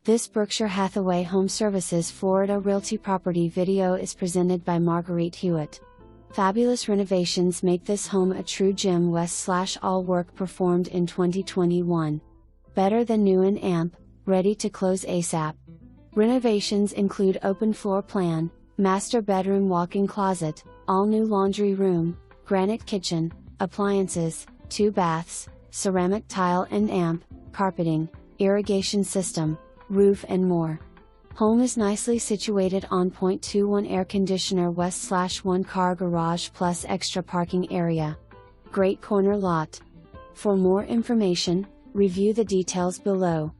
This Berkshire Hathaway HomeServices Florida Realty property video is presented by Marguerite Hewett. Fabulous renovations make this home a true gem. All work performed in 2021. Better than new and amp, ready to close ASAP. Renovations include open floor plan, master bedroom walk-in closet, all new laundry room, granite kitchen, appliances, 2 baths, ceramic tile and amp, carpeting, irrigation system, roof and more. Home is nicely situated on .21 air conditioner west/1 car garage plus extra parking area. Great corner lot. For more information, review the details below.